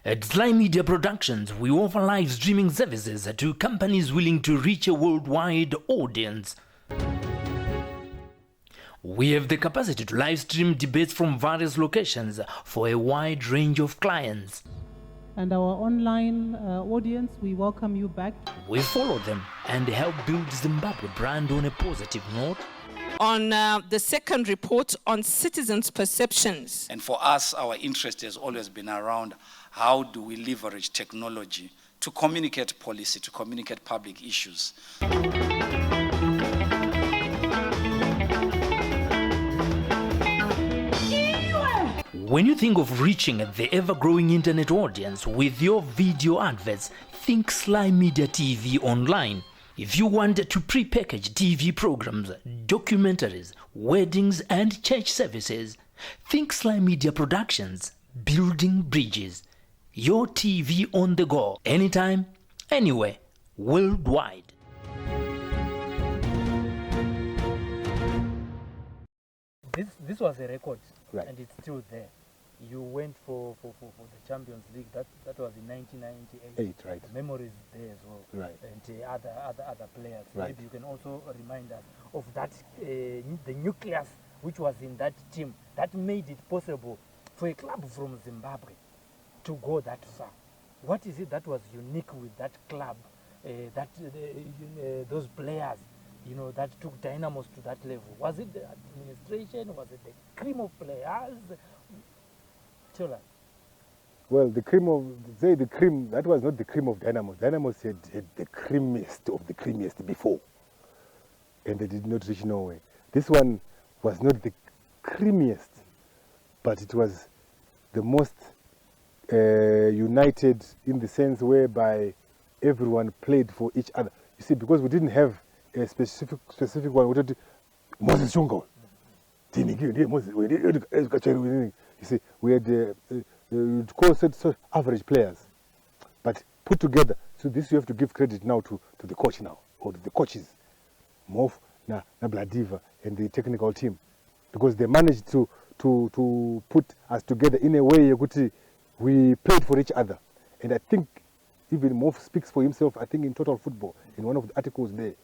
At SlyMedia Productions, we offer live streaming services to companies willing to reach a worldwide audience. We have the capacity to live stream debates from various locations for a wide range of clients. And our online audience, we welcome you back. We follow them and help build Zimbabwe brand on a positive note. On the second report on citizens' perceptions. And for us, our interest has always been around how do we leverage technology to communicate policy, to communicate public issues. When you think of reaching the ever-growing internet audience with your video adverts, think SlyMedia TV online. If you want to pre-package TV programs, documentaries, weddings and church services, think SlyMedia Productions, building bridges. Your TV on the go, anytime, anywhere, worldwide. This was a record, right, and it's still there. You went for the Champions League. That was in 1998. Right. The memories there as well. Right. And other players. Right. Maybe you can also remind us of that the nucleus which was in that team that made it possible for a club from Zimbabwe to go that far. What is it that was unique with that club? Those players, you know, that took Dynamos to that level. Was it the administration? Was it the cream of players? Tell us. Well, the cream, that was not the cream of Dynamos. Dynamos had the creamiest of the creamiest before, and they did not reach nowhere. This one was not the creamiest, but it was the most united in the sense whereby everyone played for each other. You see, because we didn't have a specific one. We did Moses Chungo. You see, we had average players, but put together. So this you have to give credit now to the coach now, or the coaches, Mof, Bladiva, and the technical team, because they managed to put us together in a way we played for each other. And I think even Mof speaks for himself. I think in Total Football, in one of the articles there,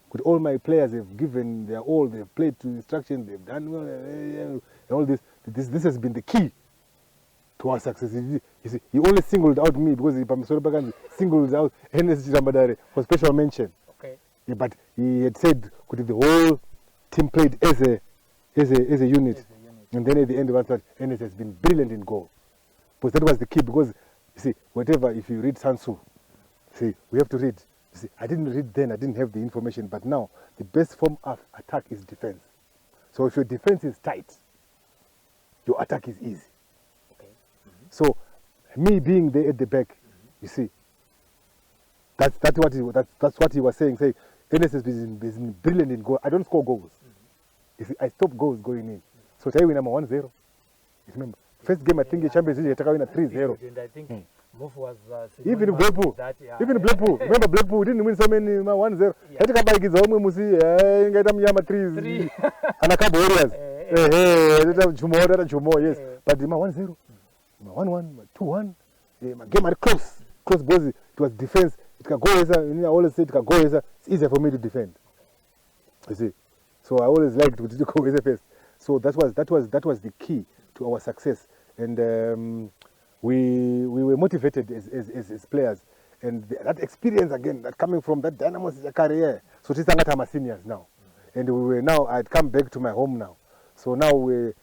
with all my players have given their all, they've played to instructions, they've done well, and all this. This has been the key to our success. You see, he only singled out me because he singled out Ernest Chirambadare for special mention. Okay. Yeah, but he had said the whole team played as a unit. And then at the end of that, Ernest has been brilliant in goal. But that was the key, because you see, whatever, if you read Sansu, see, we have to read. You see, I didn't read then, I didn't have the information, but now the best form of attack is defense. So if your defense is tight, your attack is easy. Okay. So me being there at the back, you see, that's what he was saying. Say, Ernest has been brilliant in goal. I don't score goals. You see, I stop goals going in. So I win number 1-0. You remember, first game I think the Champions League I win 3-0. And I think Mof was even Blackpool. Even Blackpool. Remember Blackpool didn't win so many 1-0. I think about it home we see three and a couple Warriors. Yes. But 1-0. 1-1, 2-1. Game at close balls. It was defense. It can go as I always say it can go as it's easier for me to defend. You see. So I always liked to go as first. So that was the key to our success. And we were motivated as players, and that experience again, that coming from that Dynamos is a career. So this is my seniors now, and I'd come back to my home now. So now we're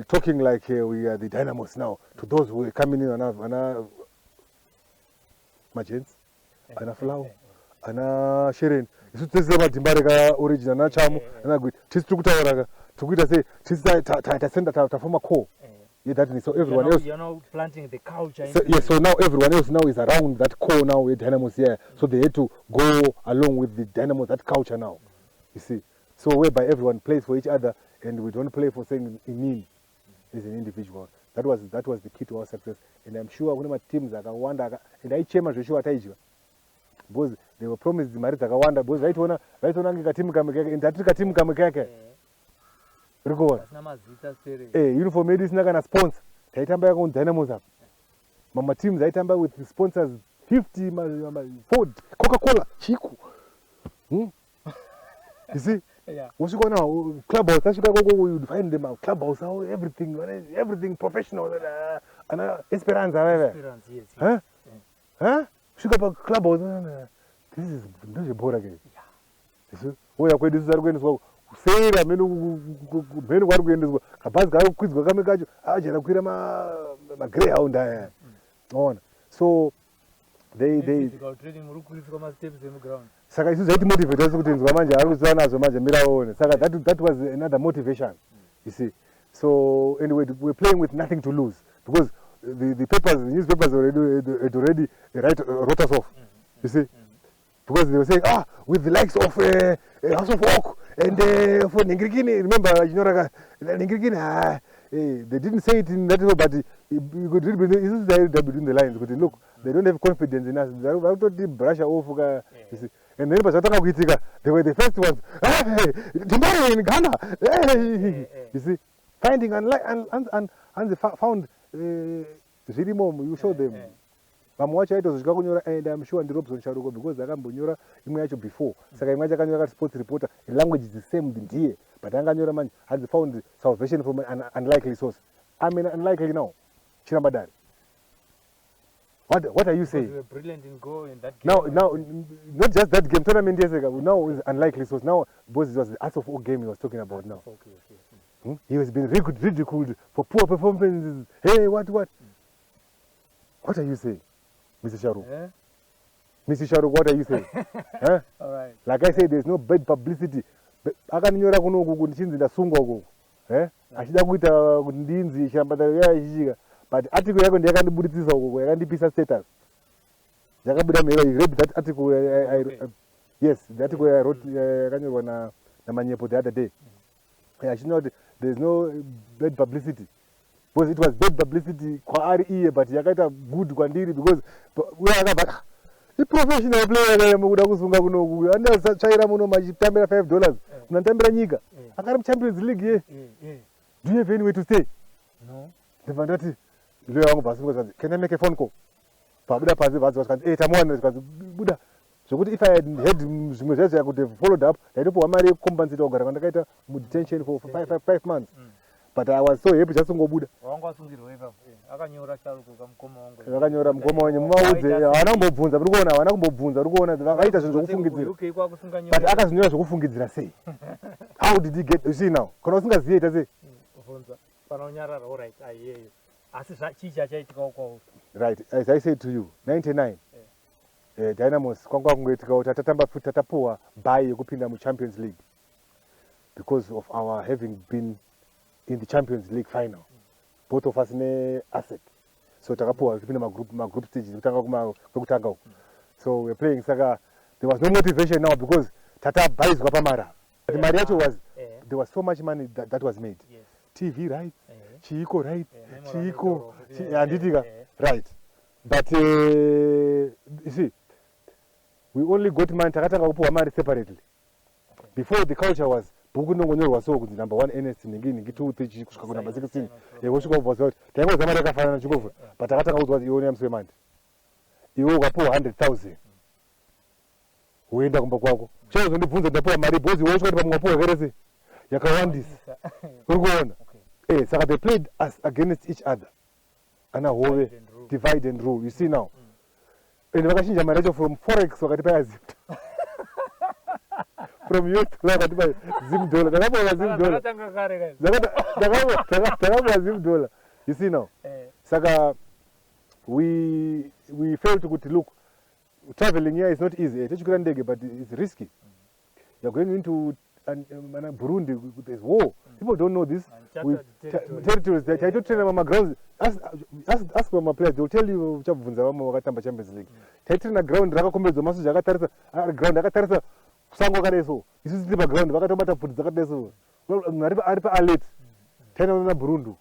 talking like we are the Dynamos now to those who are coming in on our Magents, and Flow, and Shirin. This is about the original Chamo, and I go to say to send that former core. Yeah, that is, so everyone else. You're now planting the culture. So, yes, so now everyone else now is around that core now with Dynamos here. So they had to go along with the Dynamos, that culture now. You see. So whereby everyone plays for each other, and we don't play for saying in as an individual. That was the key to our success. And I'm sure one of my teams wonder, and I chairman Joshua Taija, because they were promised the Marita Kawanda, because right on a team in that team Kamaka. Uniform medicine na sponsor. Taitamba on Dynamos up. Mama teams aitamba with the sponsors 50 Ford, Coca-Cola, Chico. You see? Yeah. What's going on? Clubhouse, you find them out. Clubhouse, everything professional. And Esperanza, Experience, yes. huh? Huh? Sugar Clubhouse. This is not a board again. You see? We are going to start going to go. Say that menu what going to go. Kabaz quiz go come kajo. Jana kwira ma greyhound on. So they trading rukulis kama steps in the ground. Saka isu zaiti motivate kuti nzwa manje ari kuzana nazo manje miraone. Saka that was another motivation. You see. So anyway, we're playing with nothing to lose because the papers, the newspapers already wrote us off. You see. Because they were saying, with the likes of House of Oak and for Ningirigini, remember, you know, Ningirigini, they didn't say it in that way, but you could read between the lines. Because look, they don't have confidence in us. They don't brush off. You see. And then they were the first ones. Tomorrow in Ghana. You see, finding and they found Zirimo, you show them. Mamwacha ito zikakunyora, and I'm sure and Robson Sharukos because akambonyora imwe yacho before. Saka imwe yakanyora sports reporter, the language is the same ndiye, but anganyora man has found salvation from an unlikely source. I mean unlikely now. Chirambadare. What are you saying? You were brilliant in goal in that game. Now, not just that game. Tournament years ago. Now is unlikely source. Now, because it was the House of Oak game he was talking about now. Okay. He was being ridiculed for poor performances. Hey, what? What are you saying? Mr. Sharuko. Yeah? Mr. Sharuko, what are you saying? Huh? All right. Like I said, there's no bad publicity. Akaninyora kuno kuchinzi ndasungwa uko. Achida kuita ndinzi Chirambadare yaishika. But article yako ndiye yakandibuditsisa uko, yakandipisa status. Yakabuda mero, you read that article yes, the article I wrote yakanyorwa na Manyepo the other day. I should know there's no bad publicity. Because it was bad publicity kwa RE, but yakaita good kwandiri because we are about the professional player muda kusunga kuno anda chaira muno machitambira $5 unatambira nyika akari Champions League do you have any way to stay? No. Ndivandati leo yangu basi ngozi can I make a phone call pabuda pazi vazi tamwana zikazi buda zvokuti if I had zvimwe zvacho I could have followed up ndaipo mari yekucompensate kugara kwandakaita mu detention for 5 months. But I was so happy just ngobuda. Wanga wasungirwa ipapo. Akanyora Sharuko kamukoma wangu. Akanyora mukoma wangu mumaudze haana kumbobvunza uri kuona haana kumbobvunza uri kuona vaita zvinhu zvokufungidzira. But akazinyora zvokufungidzira sei? How did he get, you see now? Kana usingaziye ita sei? Bvunza. Pana unyarara, all right, I hear you. Asi chicha chaitika uko. Right, as I said to you, 99. Dynamos kwanga kungoitika kuti tatamba futi tatapuwa bye yekupinda mu Champions League because of our having been in the Champions League final. Both of us ne asset. So takapuwa kupinda ma group stage kutanga uko. So we're playing saka there was no motivation now because tata buys kwa pamara. The mariachi was there was so much money that was made. Yes. TV right? Chiiko right? Chiiko anditika right. But you see, we only got money takatanga kupuwa mari separately. Before the culture was buku nongonyorwa so kuti number 1 Ernest ningi 2 3 kusvika ku number 16 wosvika kubva kuti tango zama rakafanana nachikobva but takatanga kudzwa ione yamuswemandi iwe ukapuwa 100,000 woenda kumba kwako chazondibvunza ndapuwa mari bhozi wosvika kuti pamwe wapuwa kerese yakawandisa uri kuona saka they played us against each other ana hove divide and rule you see now and vakachinja mari yacho from forex wakati payazipta from youth vakatipa $0 ndakapuwa $0 you see now saka we felt kuti look traveling here is not easy tichikwira ndege but it's risky you're going into Burundi, there's war. People don't know this. Territories, I don't train my grounds. Ask my players, they'll tell you Champions League. I train a ground, Rakakombezo, Masu Jagatarsa, ground, Rakatarsa, Sango Kareso. This is the ground, Rakatomata put Zakadeso. Well, Aripa Alet, 10 on Burundi.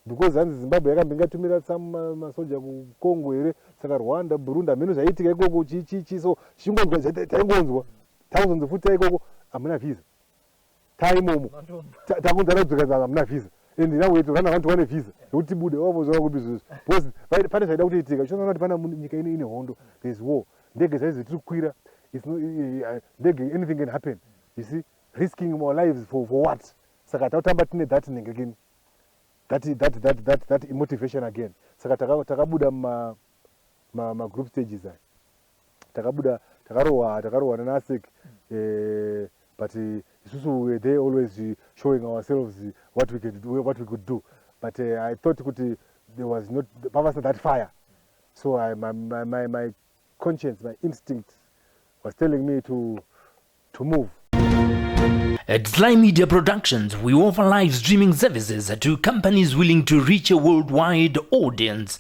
Because Zimbabwe, I can get to me that some soldier Congo, Saka Rwanda, Burundi, Minus, I take a go, Chi, so she won't thousands of foot take go. I'm not visa. Time takunzara kudzika muna visa and now we have to run around to one visa kuti bude wavozwa kubizos because pane zvaida kuitika chinoona kuti pana nyika ine hondo, there's war, ndege zaizi tiri kukwira, it's no ndege, anything can happen, you see, risking our lives for what? Saka tautamba tine that nengekini, that motivation again. Saka takabuda ma group stages aya, takarowa nanasek, but isusu were there always showing ourselves what we could do. But I thought there was not that fire. So my conscience, my instinct was telling me to move. At SlyMedia Productions, we offer live streaming services to companies willing to reach a worldwide audience.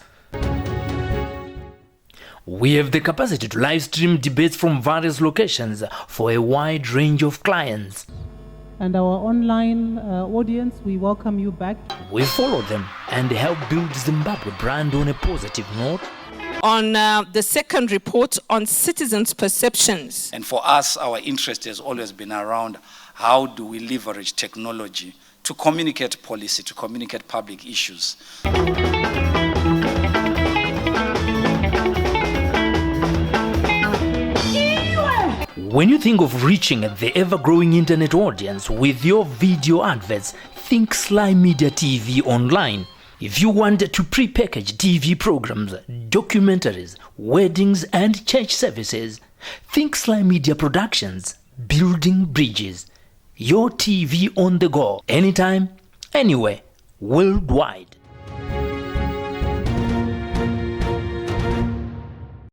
We have the capacity to live stream debates from various locations for a wide range of clients. And our online audience, we welcome you back. We follow them and help build Zimbabwe brand on a positive note. On the second report on citizens' perceptions. And for us, our interest has always been around how do we leverage technology to communicate policy, to communicate public issues. When you think of reaching the ever-growing internet audience with your video adverts, think SlyMedia TV online. If you want to pre-package TV programs, documentaries, weddings and church services, think SlyMedia Productions, building bridges. Your TV on the go, anytime, anywhere, worldwide.